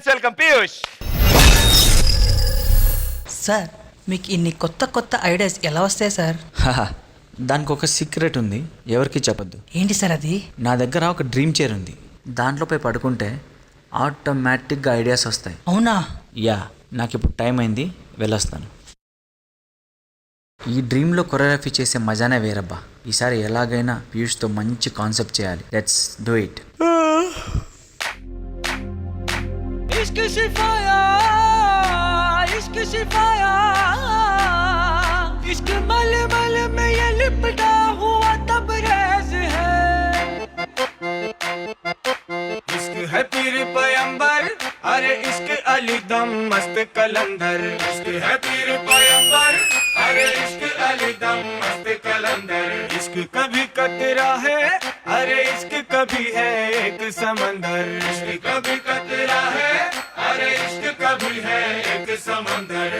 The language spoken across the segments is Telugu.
Let's welcome Piyush. సార్ మీకు ఇన్ని కొత్త కొత్త ఐడియాస్ ఎలా వస్తాయి సార్? దానికి ఒక సీక్రెట్ ఉంది, ఎవరికి చెప్పొద్దు. ఏంటి సార్ అది? నా దగ్గర ఒక డ్రీమ్ చైర్ ఉంది, దాంట్లో పోయి పడుకుంటే ఆటోమేటిక్గా ఐడియాస్ వస్తాయి. అవునా? యా, నాకు ఇప్పుడు టైం అయింది, వెళ్ళొస్తాను. ఈ డ్రీమ్లో కొరియోగ్రఫీ చేసే మజానే వేరబ్బా. ఈసారి ఎలాగైనా పీయూష్తో మంచి కాన్సెప్ట్ చేయాలి. Let's do it. अरे इश्क अली दम मस्त कलंदर, इश्क है पीर पैगंबर, अरे इश्क अली दम मस्त कलंदर, इश्क कभी कतरा है, अरे इश्क कभी है एक समंदर, इश्क कभी कतरा है, अरे इश्क कभी है एक समंदर.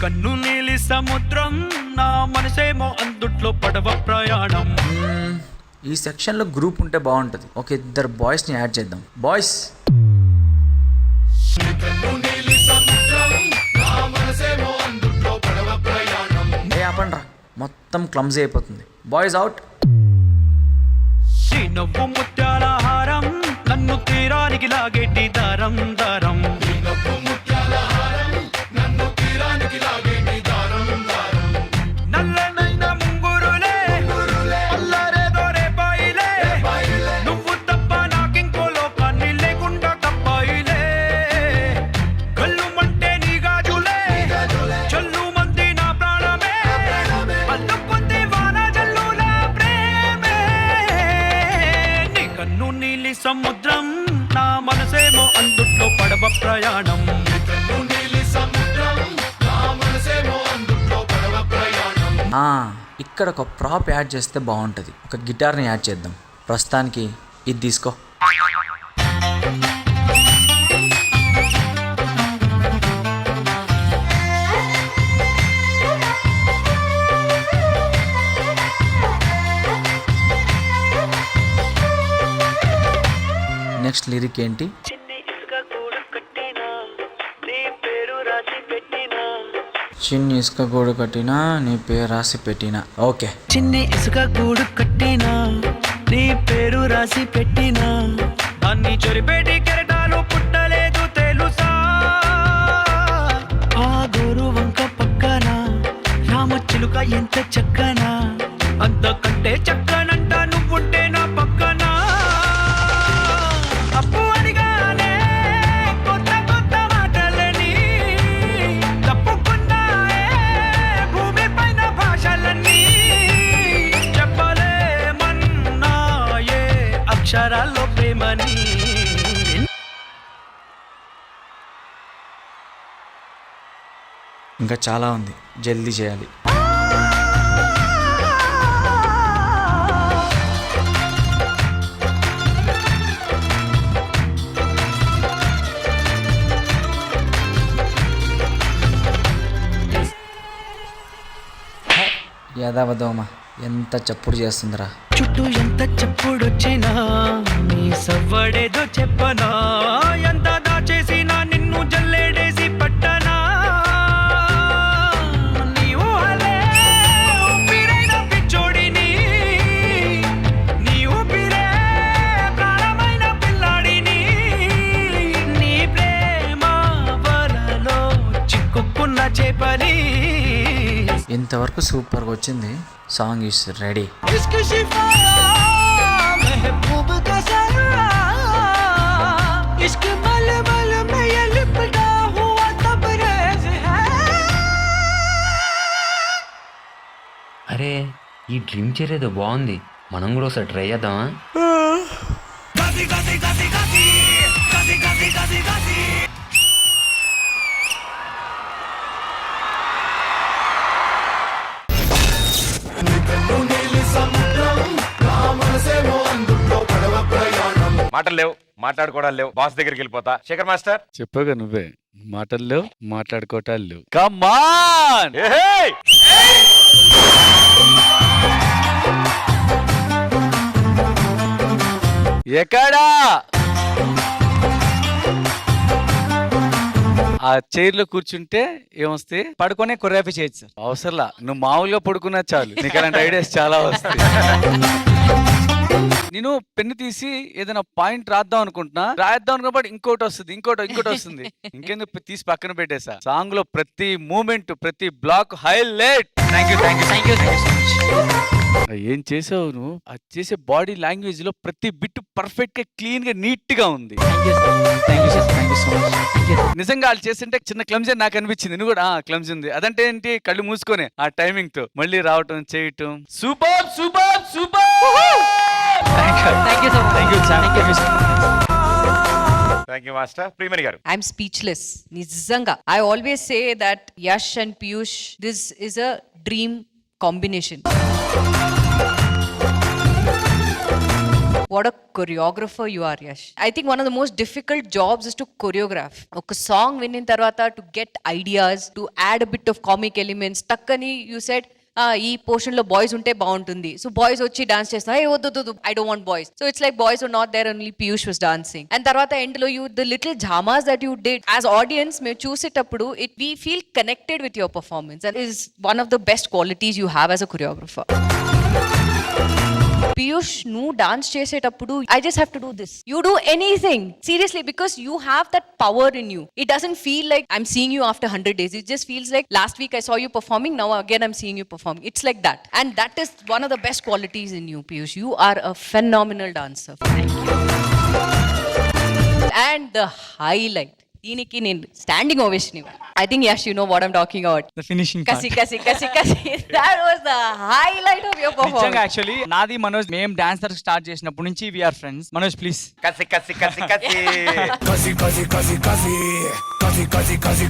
కన్ను నీలి సముద్రం, నా మనసేమో అందుట్లో పడవ ప్రయాణం. ఈ సెక్షన్లో గ్రూప్ ఉంటే బాగుంటుంది. ఒక ఇద్దరు బాయ్స్ని యాడ్ చేద్దాం. బాయ్స్, ఆపండ్రా, మొత్తం క్లమ్జీ అయిపోతుంది. Boys out. నవ్వు ముత్యాల హారం, నన్ను తీరానికి లాగేటి దారం దారం. నల్లనైన ముంగురులే, అల్లరేదో రేపాయిలే, నువ్వు తప్ప నాకింకో లోకాన్ని లేకుండా తప్పాయిలే. కళ్ళుమంటే నీ గాజులే, చల్లు మంది నా ప్రాణమే, అల్లుకుంది వాన జల్లుల ప్రేమే. నీ కన్ను నీలి సముద్రం, నా మనసేమో అందుట్లో పడవ ప్రయాణం. ఇక్కడ ఒక ప్రాప్ యాడ్ చేస్తే బాగుంటుంది. ఒక గిటార్ని యాడ్ చేద్దాం. ప్రస్తుతానికి ఇది తీసుకో. నెక్స్ట్ లిరిక్ ఏంటి? చిన్ని ఇసుక గూడు కట్టినా నీ పేరు రాసి పెట్టినా. ఓకే. చిన్ని ఇసుక గూడు కట్టినా, నీ పేరు రాసి పెట్టినా, దాన్ని చొరిపేటి కెరటాలు పుట్టలేదు తెలుసా. ఆ గోరు వంక పక్కన రామచిలుక ఎంత చక్కనా, అంతకంటే చక్కనంట నువ్వుంటే నా పక్కన. అప్పు అడిగానే కొత్త కొత్త మాటలని, తప్పుకున్నాయే భూమి పైన భాషలన్నీ, చెప్పలేమన్నాయే అక్షరాల్లో ప్రేమని. ఇంకా చాలా ఉంది, జల్దీ చేయాలి. యాదవదోమ ఎంత చప్పుడు చేస్తుందిరా. చుట్టూ ఎంత చప్పుడొచ్చినా నీ సవ్వడేదో చెప్పనా, ఎంత దాచేసినా నిన్ను జల్లేడేసి పట్టనా. నీ ఊహలే ఊపిరైన పిచ్చోడిని, నీ ఊపిరే ప్రాణమైన పిల్లాడిని, నీ ప్రేమ వలలో చిక్కుకున్న చేపని. ఇంతవరకు సూపర్గా వచ్చింది. Song is ready. అరే, ఈ డ్రీమ్ చైర్ ఏదో బాగుంది, మనం కూడా ఒకసారి ట్రై చేద్దామా? మాటలు లేవు, మాట్లాడుకోవడం లేవు, బాస్ దగ్గరికి వెళ్ళిపోతా. శేఖర్ మాస్టర్ చెప్పగా నువ్వే మాటలు లేవు, మాట్లాడుకోవటాలు లేవు. కమాన్ ఏహే! ఎక్కడా ఆ చైర్ లో కూర్చుంటే ఏమొస్తే పడుకునే కొరియోగ్రఫీ చేయొచ్చు సార్. అవసరంలా, నువ్వు మామూలుగా పడుకున్నా చాలు, నీకు అలాంటి ఐడియాస్ చాలా వస్తాయి. నేను పెన్ను తీసి ఏదైనా పాయింట్ రాద్దాం అనుకుంటున్నా, రాద్దాం అనుకున్నప్పుడు ఇంకోటి వస్తుంది, ఇంకోటి వస్తుంది. ఇంకెందుకు తీసి పక్కన పెట్టేసా. సాంగ్ లో ప్రతి మూమెంట్, ప్రతి బ్లాక్ హైలైట్. ఏం చేసావు నువ్వు? అది చేసే బాడీ లాంగ్వేజ్ లో ప్రతి బిట్ పర్ఫెక్ట్ గా, క్లీన్ గా, నీట్ గా ఉంది. నిజంగా వాళ్ళు చేస్తుంటే చిన్న క్లమ్జీ నాకు అనిపించింది. నువ్వు కూడా క్లమ్జీ ఉంది అదంటే ఏంటి, కళ్ళు మూసుకొని ఆ టైమింగ్ తో మళ్ళీ రావటం చేయటం. Super super super. Thank you master. Priyamani గారు. I'm speechless. Nizanga. I always say that Yash and Piyush, this is a dream combination. What a choreographer you are, Yash. I think one of the most difficult jobs is to choreograph. Oka song winning tarvata to get ideas, to add a bit of comic elements. Takkani you said ఈ పోర్షన్ లో బాయ్స్ ఉంటే బాగుంటుంది. సో బాయ్స్ వచ్చి డాన్స్ చేస్తా, ఏ వద్దు I don't want boys. So it's like boys are not there, only Piyush was dancing. And తర్వాత ఎండ్ లో యూ ద లిటిల్ ఝామాస్ that you did as audience మేము చూసేటప్పుడు it we feel connected with your performance. And is one of the best qualities you have as a choreographer. Piyush, నువ్వు డాన్స్ చేసేటప్పుడు I just have to do this, you do anything seriously, because you have that power in you. It doesn't feel like I'm seeing you after 100 days. It just feels like last week I saw you performing, now again I'm seeing you performing. It's like that, and that is one of the best qualities in you, Piyush. You are a phenomenal dancer. Thank you. And the highlight, దీనికి నేను స్టాండింగ్ ఓవేషన్ ఇవ్వాలి. I think Yash, you know what I'm talking about. The finishing part. Kasi. That was the highlight of your performance. నిజంగా యాక్చువల్లీ నాది మనోజ్ మేము డాన్సర్ స్టార్ట్ చేసినప్పటి నుంచి we are friends. Manoj please. కసి కసి కసి కసి Kasi kasi kasi kasi kasi kasi kasi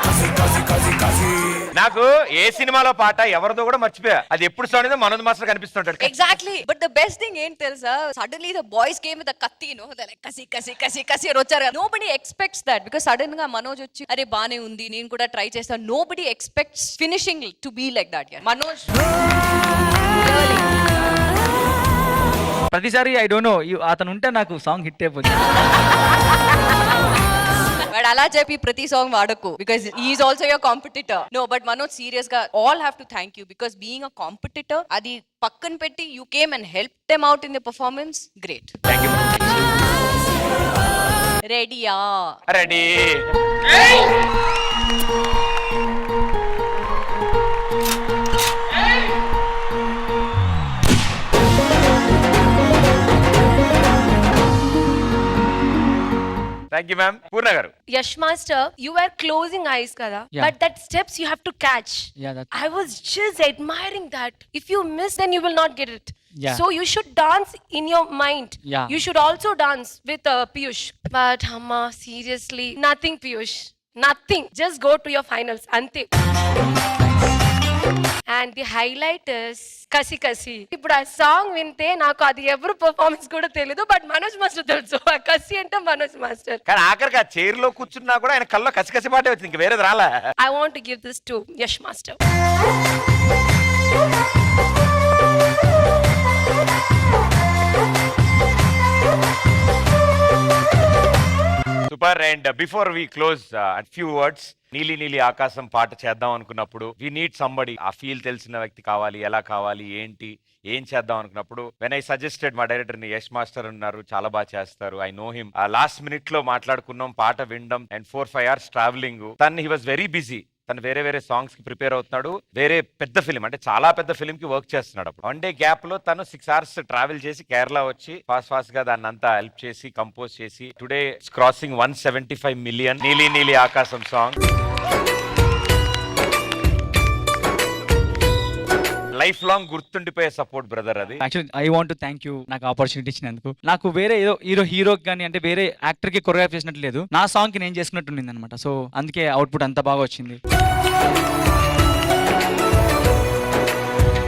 kasi kasi kasi kasi. నాకు ఏ సినిమాలో పాట ఎవరిదో కూడా మర్చిపోయా. అది ఎప్పుడు సాంగ్ మనోజ్ మాస్టర్ కనిపిస్తుంటాడు. Exactly. But the best thing ఏంటి తెలుసా, suddenly the boys came with a katti, you know, they're like kasi అని వచ్చారు. Nobody expects that, because sudden గా మనోజ్ వచ్చి అరే బానే ఉంది నేను కూడా ట్రై చేస్తాను. Nobody expects finishing to be like that. Yeah. Manoj ప్రతిసారి ఐ డోంట్ నో అతను ఉంటే నాకు సాంగ్ హిట్ అయిపోతుంది. బట్ అలా చెప్పి ప్రతి సాంగ్ వాడకు, because is also your competitor. No, but Manoj serious గా all have to thank you, because being a competitor అది పక్కన పెట్టి you came and help them out in the performance. Great. Thank you. రెడీయా? Ready. Thank you ma'am. Purna garu. Yash Master, you were closing eyes, kada. Yeah. But that steps you have to catch. Yeah, that's... I was just admiring that. If you miss, then you will not get it. Yeah. So you should dance in your mind. Yeah. You should also dance with Piyush. But Amma, seriously, nothing Piyush. Nothing. Just go to your finals. Ante. And the highlight is Kasi Kasi. ఇప్పుడు ఆ సాంగ్ వింటే నాకు అది ఎవరు పర్ఫార్మెన్స్ కూడా తెలియదు, బట్ మనోజ్ మాస్టర్ తెలుసు. ఆ కసి అంటే మనోజ్ మాస్టర్. కానీ ఆఖరికి ఆ చైర్ లో కూర్చున్నా కూడా ఆయన కల్లో కసి కసి పాటే వచ్చింది, ఇంక వేరేది రాలా. I want to give this to Yash Master. Super. And before we close at few words, నీలి నీలి ఆకాశం పాట చేద్దాం అనుకున్నప్పుడు వి నీడ్ సంబడి, ఆ ఫీల్ తెలిసిన వ్యక్తి కావాలి. ఎలా కావాలి, ఏంటి, ఏం చేద్దాం అనుకున్నప్పుడు వెన్ ఐ సజెస్టెడ్ మా డైరెక్టర్ ని, యష్ మాస్టర్ ఉన్నారు, చాలా బాగా చేస్తారు, I know him. Last minute లో మాట్లాడుకున్నాం, పాట వినడం అండ్ 4-5 hours ట్రావెలింగ్. తను హీ వాజ్ వెరీ బిజీ. తను వేరే సాంగ్స్ కి ప్రిపేర్ అవుతున్నాడు. వేరే పెద్ద ఫిలిం, అంటే చాలా పెద్ద ఫిలిం కి వర్క్ చేస్తున్నాడు. అప్పుడు 1 day గ్యాప్ లో తను 6 hours ట్రావెల్ చేసి కేరళ వచ్చి ఫాస్ట్ గా దాన్ని అంతా హెల్ప్ చేసి కంపోజ్ చేసి టుడే క్రాసింగ్ 175 million నీలి నీలి ఆకాశం సాంగ్. లైఫ్ లాంగ్ గుర్తుండిపోయే సపోర్ట్ బ్రదర్ అది. Actually I want to thank you నాకు ఆపర్చునిటీ ఇచ్చినందుకు. నాకు వేరే ఏదో హీరోకి కానీ అంటే వేరే యాక్టర్ కి కొరియోగ్రాఫ్ చేసినట్టు లేదు, నా సాంగ్ కి నేను చేసుకున్నట్టు ఉండింది అనమాట. సో అందుకే అవుట్పుట్ అంత బాగా వచ్చింది.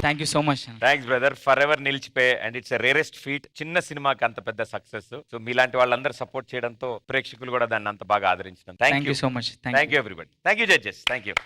Thank you so much. Thanks brother, for ever నిలిచిపోయే అండ్ ఇట్స్ రేరెస్ట్ ఫీట్. చిన్న సినిమాకి అంత పెద్ద సక్సెస్. సో మీలాంటి వాళ్ళందరూ సపోర్ట్ చేయడంతో ప్రేక్షకులు కూడా దాన్ని అంత బాగా ఆదరించడం. Thank you so much. Thank you everybody. Thank you judges. Thank you.